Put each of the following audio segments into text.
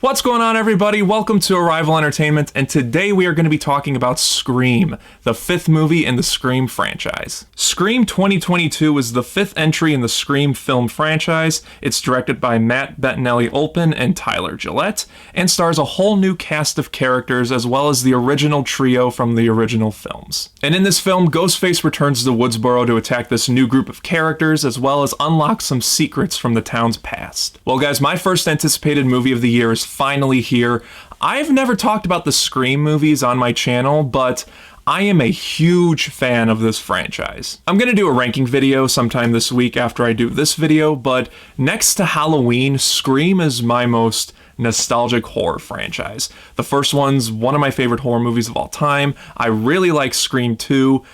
What's going on, everybody? Welcome to Arrival Entertainment, and today we are going to be talking about Scream, the fifth movie in the Scream franchise. Scream 2022 is the fifth entry in the Scream film franchise. It's directed by Matt Bettinelli-Olpin and Tyler Gillette, and stars a whole new cast of characters as well as the original trio from the original films. And in this film, Ghostface returns to Woodsboro to attack this new group of characters as well as unlock some secrets from the town's past. Well guys, my first anticipated movie of the year is finally here. I've never talked about the Scream movies on my channel, but I am a huge fan of this franchise. I'm gonna do a ranking video sometime this week after I do this video, but next to Halloween, Scream is my most nostalgic horror franchise. The first one's one of my favorite horror movies of all time. I really like Scream 2.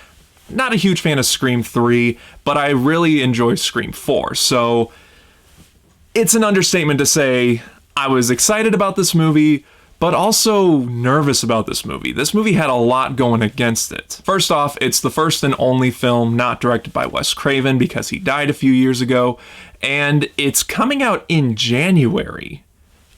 Not a huge fan of Scream 3, but I really enjoy Scream 4, so it's an understatement to say I was excited about this movie, but also nervous about this movie. This movie had a lot going against it. First off, it's the first and only film not directed by Wes Craven because he died a few years ago, and it's coming out in January.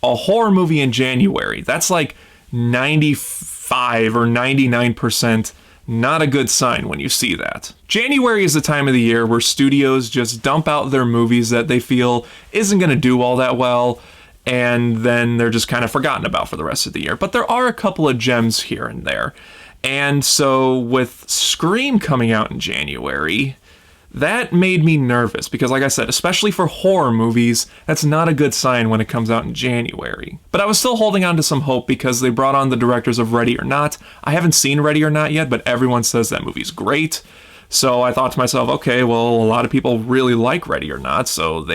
A horror movie in January. That's like 95 or 99% not a good sign when you see that. January is the time of the year where studios just dump out their movies that they feel isn't going to do all that well, and then they're just kind of forgotten about for the rest of the year. But there are a couple of gems here and there. And so with Scream coming out in January, that made me nervous because, like I said, especially for horror movies, that's not a good sign when it comes out in January. But I was still holding on to some hope because they brought on the directors of Ready or Not. I haven't seen Ready or Not yet, but everyone says that movie's great. So I thought to myself, okay, well, a lot of people really like Ready or Not, so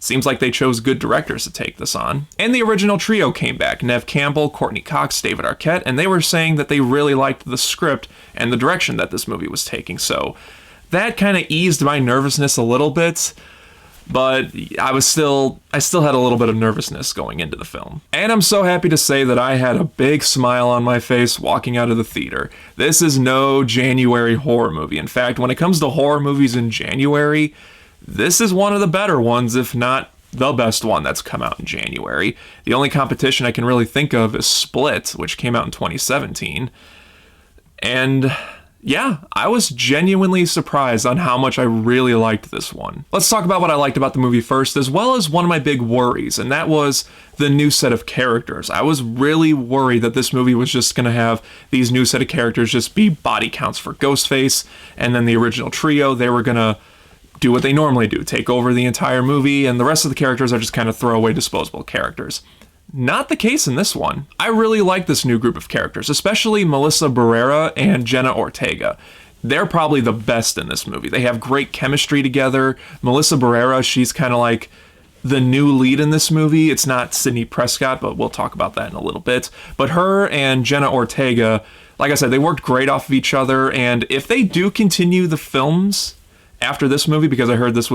seems like they chose good directors to take this on. And the original trio came back, Neve Campbell, Courtney Cox, David Arquette, and they were saying that they really liked the script and the direction that this movie was taking. So that kind of eased my nervousness a little bit, but I still had a little bit of nervousness going into the film. And I'm so happy to say that I had a big smile on my face walking out of the theater. This is no January horror movie. In fact, when it comes to horror movies in January, this is one of the better ones, if not the best one that's come out in January. The only competition I can really think of is Split, which came out in 2017. And yeah, I was genuinely surprised on how much I really liked this one. Let's talk about what I liked about the movie first, as well as one of my big worries, and that was the new set of characters. I was really worried that this movie was just gonna have these new set of characters just be body counts for Ghostface, and then the original trio, they were gonna do what they normally do, take over the entire movie, and the rest of the characters are just kind of throwaway disposable characters. Not the case in this one. I really like this new group of characters, especially Melissa Barrera and Jenna Ortega. They're probably the best in this movie. They have great chemistry together. Melissa Barrera, she's kind of like the new lead in this movie. It's not Sidney Prescott, but we'll talk about that in a little bit. But her and Jenna Ortega, like I said, they worked great off of each other, and if they do continue the films after this movie, because I heard this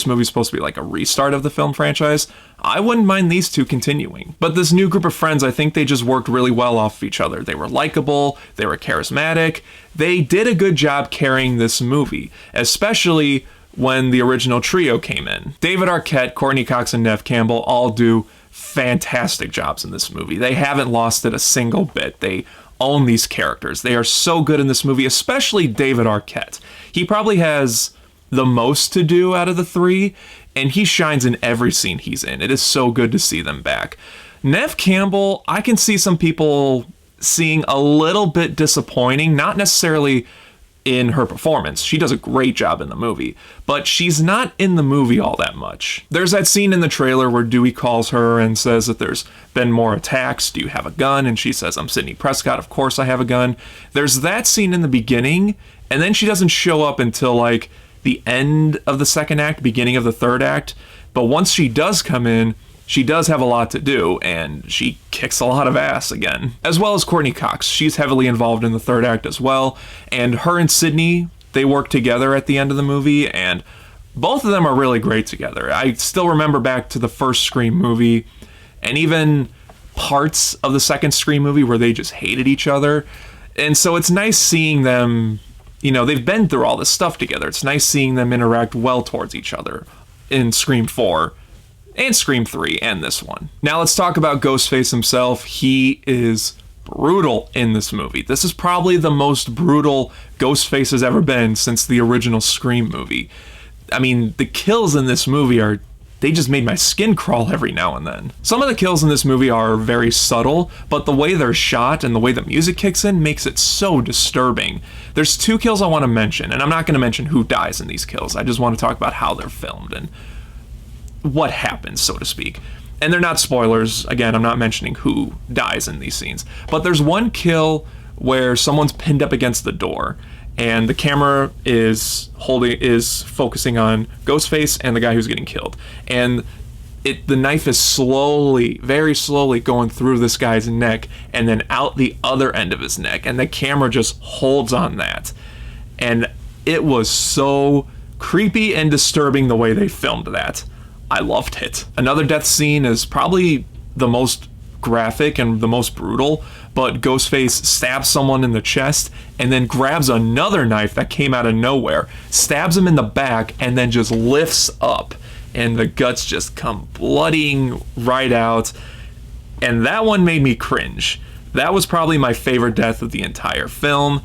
movie's supposed to be like a restart of the film franchise, I wouldn't mind these two continuing. But this new group of friends, I think they just worked really well off of each other. They were likable, they were charismatic, they did a good job carrying this movie, especially when the original trio came in. David Arquette, Courtney Cox, and Neve Campbell all do fantastic jobs in this movie. They haven't lost it a single bit. They own these characters. They are so good in this movie, especially David Arquette. He probably has the most to do out of the three, and he shines in every scene he's in. It is so good to see them back. Neve Campbell, I can see some people seeing a little bit disappointing, not necessarily in her performance. She does a great job in the movie, but she's not in the movie all that much. There's that scene in the trailer where Dewey calls her and says that there's been more attacks. Do you have a gun? And she says, I'm Sidney Prescott. Of course I have a gun. There's that scene in the beginning, and then she doesn't show up until like the end of the second act, beginning of the third act. But once she does come in, she does have a lot to do, and she kicks a lot of ass again. As well as Courtney Cox. She's heavily involved in the third act as well, and her and Sidney, they work together at the end of the movie, and both of them are really great together. I still remember back to the first Scream movie, and even parts of the second Scream movie where they just hated each other. And so it's nice seeing them, you know, they've been through all this stuff together. It's nice seeing them interact well towards each other. In Scream 4, and Scream 3 and this one. Now let's talk about Ghostface himself. He is brutal in this movie. This is probably the most brutal Ghostface has ever been since the original Scream movie. I mean, the kills in this movie they just made my skin crawl every now and then. Some of the kills in this movie are very subtle, but the way they're shot and the way the music kicks in makes it so disturbing. There's 2 kills I want to mention, and I'm not going to mention who dies in these kills. I just want to talk about how they're filmed and what happens, so to speak. And they're not spoilers. Again, I'm not mentioning who dies in these scenes. But there's one kill where someone's pinned up against the door, and the camera is focusing on Ghostface and the guy who's getting killed. And the knife is slowly, very slowly going through this guy's neck and then out the other end of his neck. And the camera just holds on that. And it was so creepy and disturbing the way they filmed that. I loved it. Another death scene is probably the most graphic and the most brutal, but Ghostface stabs someone in the chest and then grabs another knife that came out of nowhere, stabs him in the back, and then just lifts up, and the guts just come bloodying right out. And that one made me cringe. That was probably my favorite death of the entire film.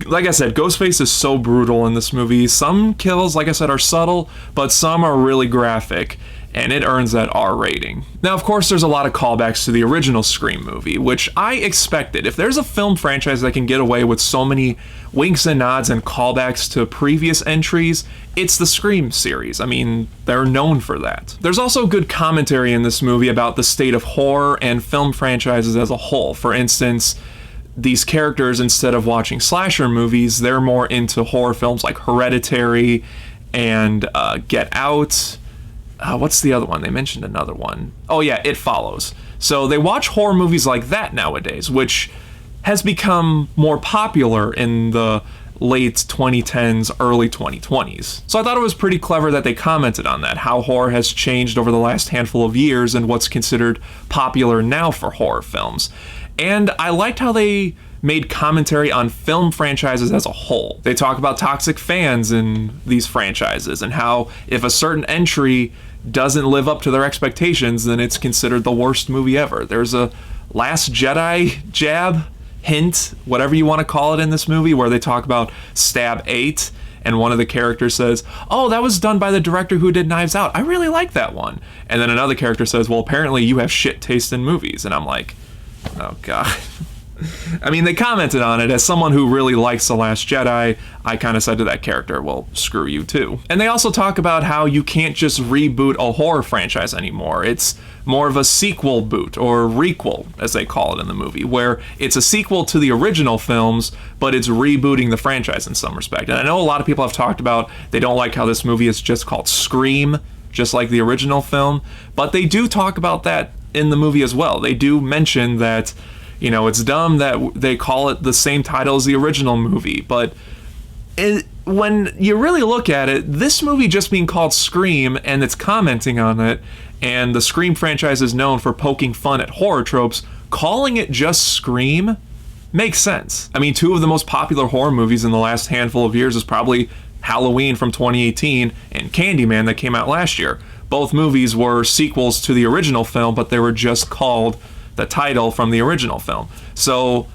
Like I said, Ghostface is so brutal in this movie. Some kills, like I said, are subtle, but some are really graphic, and it earns that R rating. Now, of course, there's a lot of callbacks to the original Scream movie, which I expected. If there's a film franchise that can get away with so many winks and nods and callbacks to previous entries, it's the Scream series. I mean, they're known for that. There's also good commentary in this movie about the state of horror and film franchises as a whole. For instance, these characters, instead of watching slasher movies, they're more into horror films like Hereditary and Get Out. What's the other one? They mentioned another one. Oh yeah, It Follows. So they watch horror movies like that nowadays, which has become more popular in the late 2010s, early 2020s. So I thought it was pretty clever that they commented on that, how horror has changed over the last handful of years and what's considered popular now for horror films. And I liked how they made commentary on film franchises as a whole. They talk about toxic fans in these franchises and how if a certain entry doesn't live up to their expectations, then it's considered the worst movie ever. There's a Last Jedi jab, hint, whatever you want to call it in this movie, where they talk about Stab 8, and one of the characters says, "Oh, that was done by the director who did Knives Out. I really like that one." And then another character says, "Well, apparently you have shit taste in movies." And I'm like, oh god. I mean, they commented on it. As someone who really likes The Last Jedi, I kind of said to that character, well, screw you too. And they also talk about how you can't just reboot a horror franchise anymore. It's more of a sequel boot, or requel, as they call it in the movie, where it's a sequel to the original films, but it's rebooting the franchise in some respect. And I know a lot of people have talked about they don't like how this movie is just called Scream, just like the original film, but they do talk about that in the movie as well. They do mention that, you know, it's dumb that they call it the same title as the original movie, but when you really look at it, this movie just being called Scream, and it's commenting on it, and the Scream franchise is known for poking fun at horror tropes, calling it just Scream makes sense. I mean, two of the most popular horror movies in the last handful of years is probably Halloween from 2018 and Candyman that came out last year. Both movies were sequels to the original film, but they were just called the title from the original film. So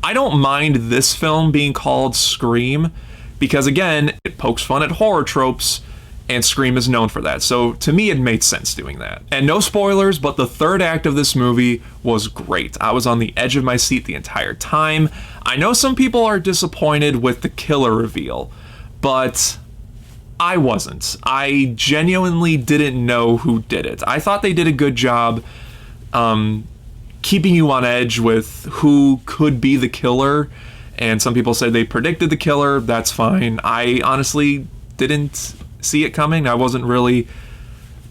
I don't mind this film being called Scream because, again, it pokes fun at horror tropes, and Scream is known for that. So to me, it made sense doing that. And no spoilers, but the third act of this movie was great. I was on the edge of my seat the entire time. I know some people are disappointed with the killer reveal, but I wasn't. I genuinely didn't know who did it. I thought they did a good job keeping you on edge with who could be the killer, and some people said they predicted the killer. That's fine. I honestly didn't see it coming. I wasn't really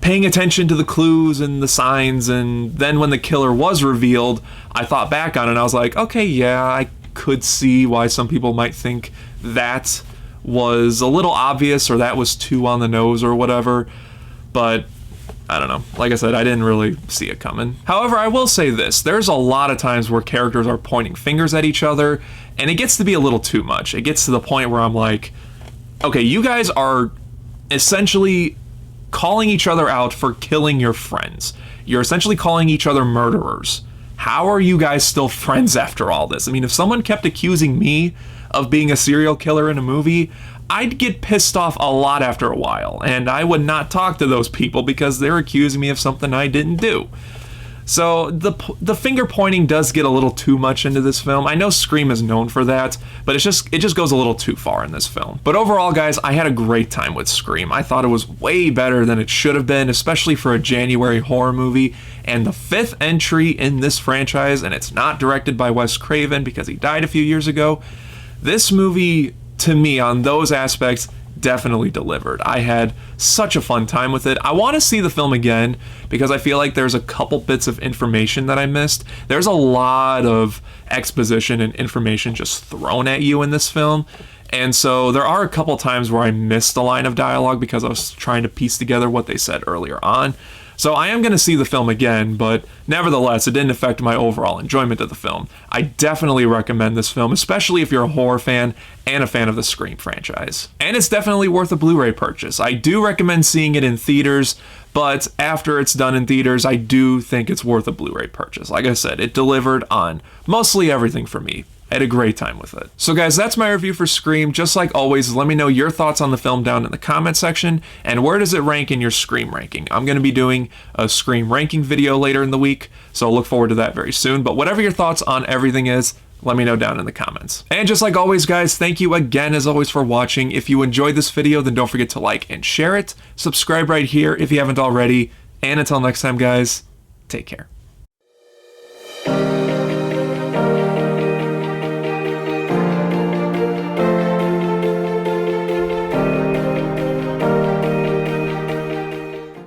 paying attention to the clues and the signs, and then when the killer was revealed, I thought back on it and I was like, okay, yeah, I could see why some people might think that was a little obvious or that was too on the nose or whatever, but I don't know. Like I said, I didn't really see it coming. However, I will say this. There's a lot of times where characters are pointing fingers at each other, and it gets to be a little too much. It gets to the point where I'm like, okay, you guys are essentially calling each other out for killing your friends. You're essentially calling each other murderers. How are you guys still friends after all this? I mean, if someone kept accusing me of being a serial killer in a movie, I'd get pissed off a lot after a while, and I would not talk to those people because they're accusing me of something I didn't do. So the finger pointing does get a little too much into this film. I know Scream is known for that, but it just goes a little too far in this film. But overall, guys, I had a great time with Scream. I thought it was way better than it should have been, especially for a January horror movie, and the 5th entry in this franchise, and it's not directed by Wes Craven because he died a few years ago. This movie, to me, on those aspects, definitely delivered. I had such a fun time with it. I want to see the film again because I feel like there's a couple bits of information that I missed. There's a lot of exposition and information just thrown at you in this film. And so there are a couple times where I missed a line of dialogue because I was trying to piece together what they said earlier on. So I am going to see the film again, but nevertheless, it didn't affect my overall enjoyment of the film. I definitely recommend this film, especially if you're a horror fan and a fan of the Scream franchise. And it's definitely worth a Blu-ray purchase. I do recommend seeing it in theaters, but after it's done in theaters, I do think it's worth a Blu-ray purchase. Like I said, it delivered on mostly everything for me. I had a great time with it. So guys, that's my review for Scream. Just like always, let me know your thoughts on the film down in the comment section, and where does it rank in your Scream ranking? I'm going to be doing a Scream ranking video later in the week, so look forward to that very soon. But whatever your thoughts on everything is, let me know down in the comments. And just like always, guys, thank you again as always for watching. If you enjoyed this video, then don't forget to like and share it. Subscribe right here if you haven't already. And until next time, guys, take care.